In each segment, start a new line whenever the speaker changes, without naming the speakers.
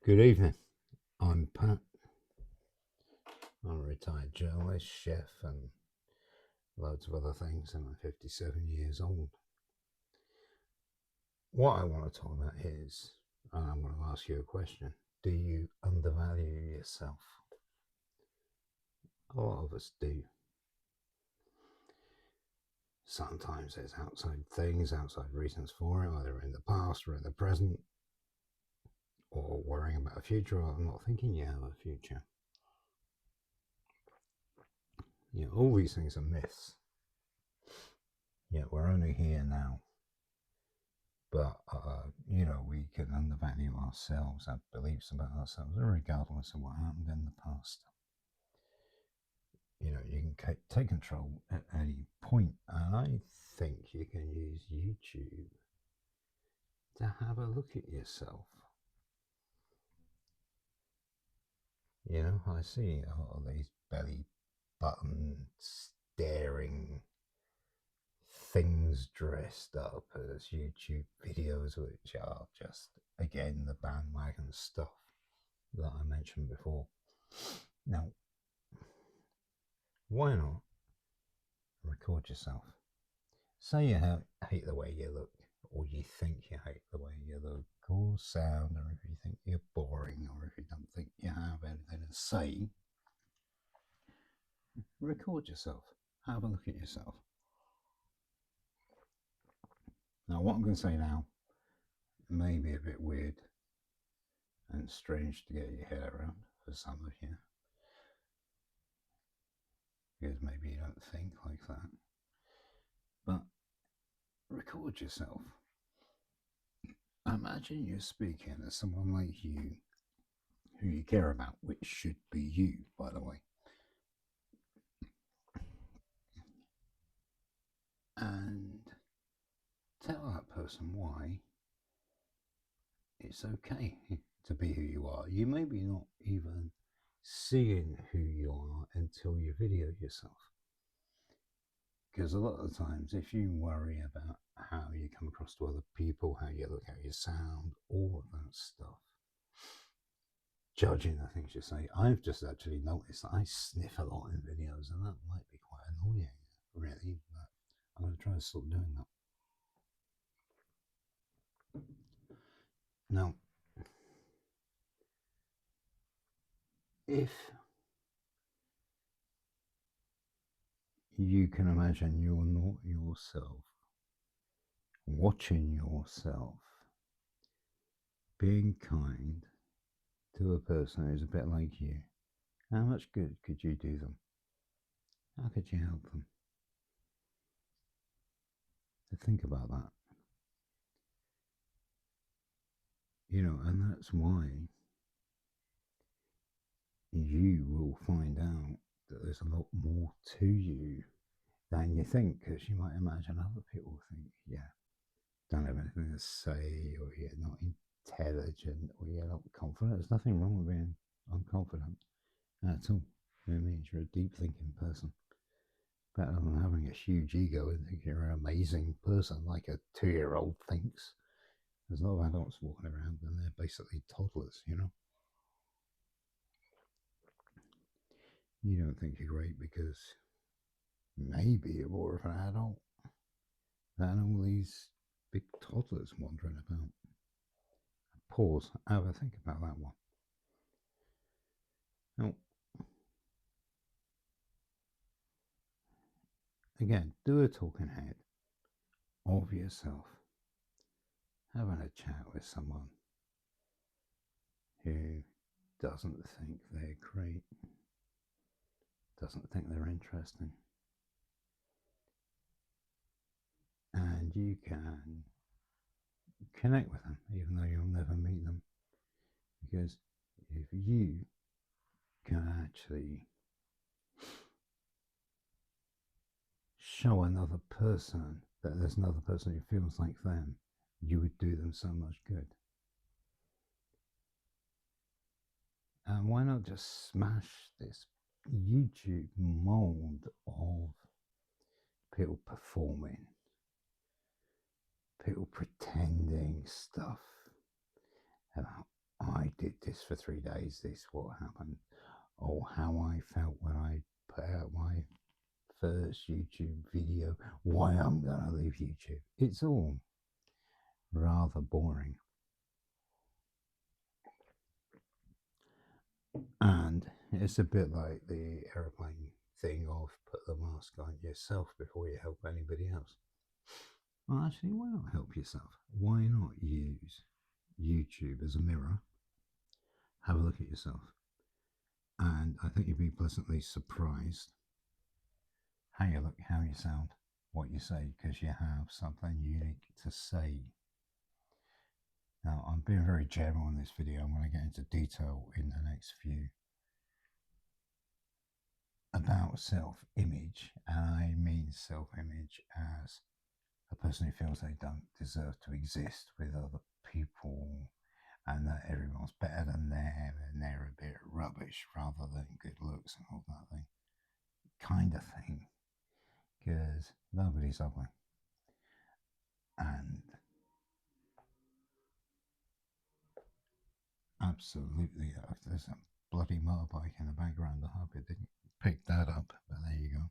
Good evening. I'm Pat. I'm a retired journalist, chef, and loads of other things, and I'm 57 years old. What I want to talk about is, and I'm going to ask you a question, do you undervalue yourself? A lot of us do. Sometimes there's outside things, outside reasons for it, either in the past or in the present, or worrying about a future, or not thinking you have a future. All these things are myths. We're only here now. But, we can undervalue ourselves, our beliefs about ourselves, regardless of what happened in the past. You can take control at any point, and I think you can use YouTube to have a look at yourself. I see a lot of these belly button staring things dressed up as YouTube videos, which are just, again, the bandwagon stuff that I mentioned before. Now, why not record yourself? Say you hate the way you look, or you think you hate the way you look, or sound, or if you think you're boring, or if you don't think you have anything to say. Record yourself. Have a look at yourself. Now, what I'm going to say now may be a bit weird and strange to get your head around for some of you, because maybe you don't think like that. But record yourself. Imagine you're speaking to someone like you, who you care about, which should be you, by the way. And tell that person why it's okay to be who you are. You may be not even seeing who you are until you video yourself. Because a lot of the times, if you worry about how you come across to other people, how you look, how you sound, all of that stuff, judging the things you say, I've just actually noticed that I sniff a lot in videos, and that might be quite annoying, really, but I'm going to try to stop doing that. Now, if you can imagine you're not yourself, watching yourself, being kind to a person who's a bit like you, how much good could you do them? How could you help them? To think about that. And that's why you will find out that there's a lot more to you than you think, because you might imagine other people think, don't have anything to say, or you're not intelligent, or you're not confident. There's nothing wrong with being unconfident at all. It means you're a deep thinking person. Better than having a huge ego and think you're an amazing person like a 2-year-old thinks. There's a lot of adults walking around and they're basically toddlers, You don't think you're great because maybe you're more of an adult than all these big toddlers wandering about. Pause. Have a think about that one. Now, again, do a talking head of yourself, having a chat with someone who doesn't think they're great, doesn't think they're interesting. And you can connect with them, even though you'll never meet them. Because if you can actually show another person that there's another person who feels like them, you would do them so much good. And why not just smash this YouTube mold of people performing, people pretending stuff about, I did this for 3 days, this what happened, or how I felt when I put out my first YouTube video, why I'm going to leave YouTube. It's all rather boring. And it's a bit like the aeroplane thing of put the mask on yourself before you help anybody else. Well, actually, why not help yourself? Why not use YouTube as a mirror? Have a look at yourself. And I think you'd be pleasantly surprised how you look, how you sound, what you say, because you have something unique to say. Now, I'm being very general in this video. I'm going to get into detail in the next few about self-image, and I mean self-image as a person who feels they don't deserve to exist with other people, and that everyone's better than them and they're a bit rubbish rather than good looks and all that thing, kind of thing, because nobody's ugly. And absolutely, there's a bloody motorbike in the background. I hope it didn't pick that up, but there you go.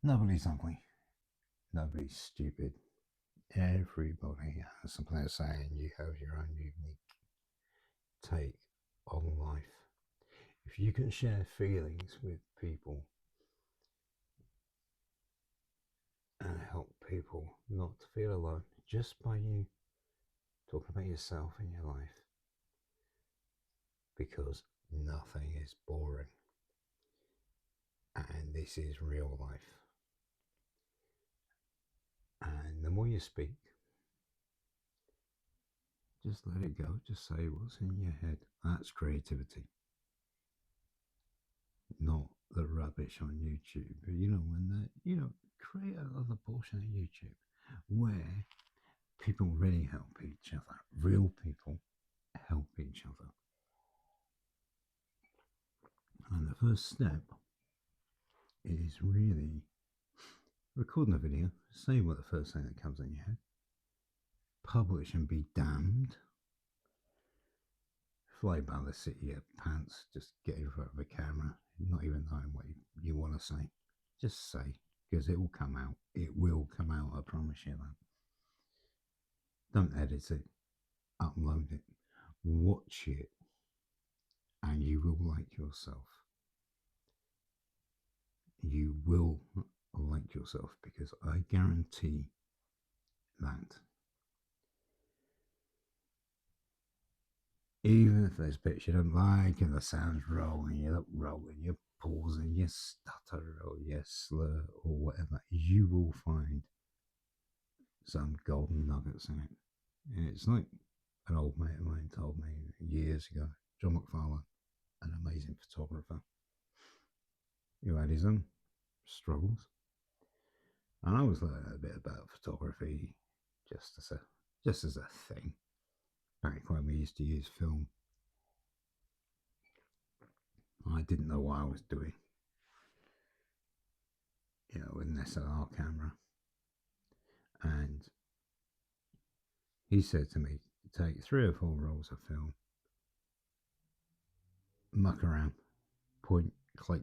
Nobody's ugly. Nobody's stupid. Everybody has something to say, and you have your own unique take on life. If you can share feelings with people and help people not to feel alone just by you talking about yourself and your life, because nothing is boring, and this is real life. And the more you speak, just let it go, just say what's in your head. That's creativity, not the rubbish on YouTube. When create another portion of YouTube where people really help each other. Real people help each other. And the first step is really recording a video, say what the first thing that comes in your head, publish and be damned, fly by the seat of your pants, just get in front of a camera, not even knowing what you want to say. Just say, because it will come out. It will come out, I promise you that. Don't edit it, upload it, watch it, and you will like yourself. You will like yourself, because I guarantee that. Even if there's bits you don't like and the sound's wrong and you look wrong and you pause and you stutter or you slur or whatever, you will find some golden nuggets in it. And it's like an old mate of mine told me years ago, John McFarlane, an amazing photographer who had his own struggles. And I was learning a bit about photography just as a thing back when we used to use film. I didn't know what I was doing, with an SLR camera. And he said to me, take 3 or 4 rolls of film, muck around, point, click,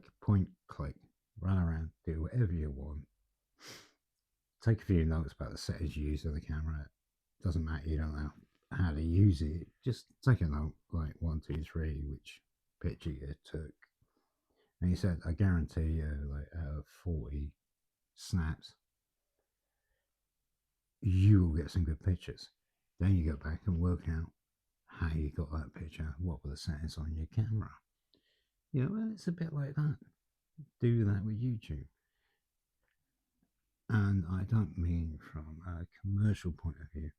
run around, do whatever you want. Take a few notes about the settings you use of the camera. It doesn't matter, you don't know how to use it. Just take a note, like 1, 2, 3, which picture you took. And he said, I guarantee you, like out of 40 snaps, you will get some good pictures. Then you go back and work out how you got that picture, what were the settings on your camera. And it's a bit like that. Do that with YouTube. And I don't mean from a commercial point of view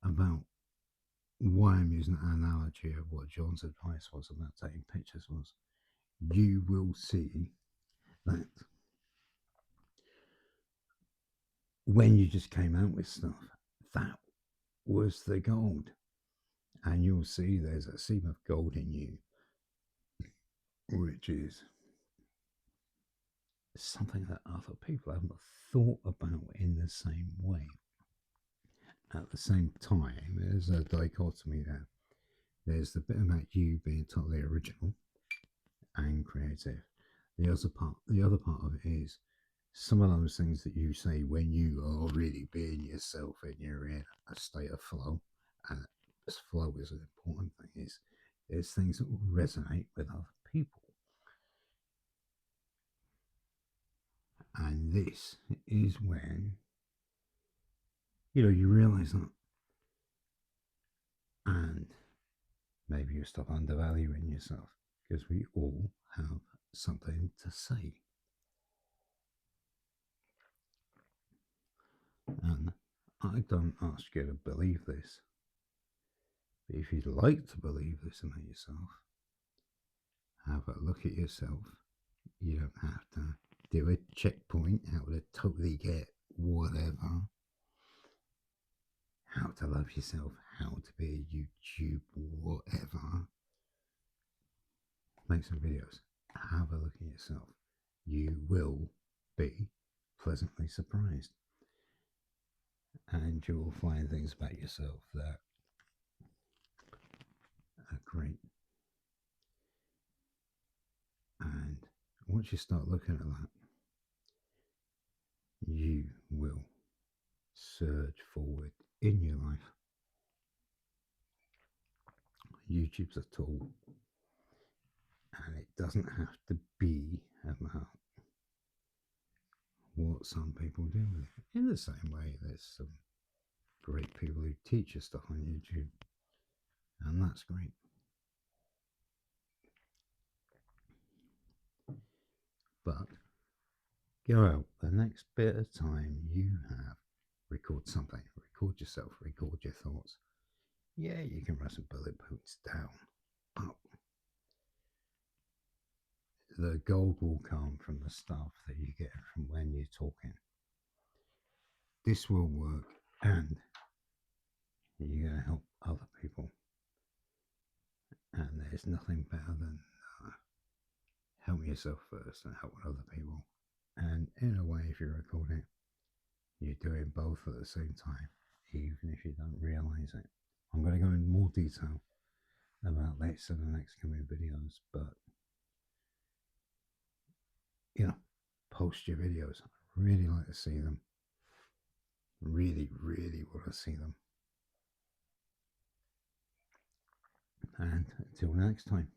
about why I'm using the analogy of what John's advice was about taking pictures was. You will see that when you just came out with stuff, that was the gold. And you'll see there's a seam of gold in you, which is something that other people haven't thought about in the same way. at the same time, there's a dichotomy there. There's the bit about you being totally original and creative. The other part of it is some of those things that you say when you are really being yourself and you're in a state of flow. And this flow is an important thing. Is there's things that will resonate with other people, and this is when you realize that, and maybe you stop undervaluing yourself because we all have something to say. And I don't ask you to believe this, but if you'd like to believe this about yourself, have a look at yourself. You don't have to do a checkpoint how to totally get whatever, how to love yourself, how to be a YouTube, whatever. Make some videos. Have a look at yourself. You will be pleasantly surprised. And you will find things about yourself that are great. And once you start looking at that, you will surge forward in your life. YouTube's a tool, and it doesn't have to be about what some people do with it. In the same way, there's some great people who teach you stuff on YouTube, and that's great. But go out the next bit of time you have, record something, record yourself, record your thoughts. Yeah, you can write some bullet points down, but the gold will come from the stuff that you get from when you're talking. This will work, and you're going to help other people. And there's nothing better than help yourself first and help other people. And in a way, if you're recording, you're doing both at the same time, even if you don't realize it. I'm going to go in more detail about this in the next coming videos, but post your videos. I really like to see them. Really, really want to see them. And until next time.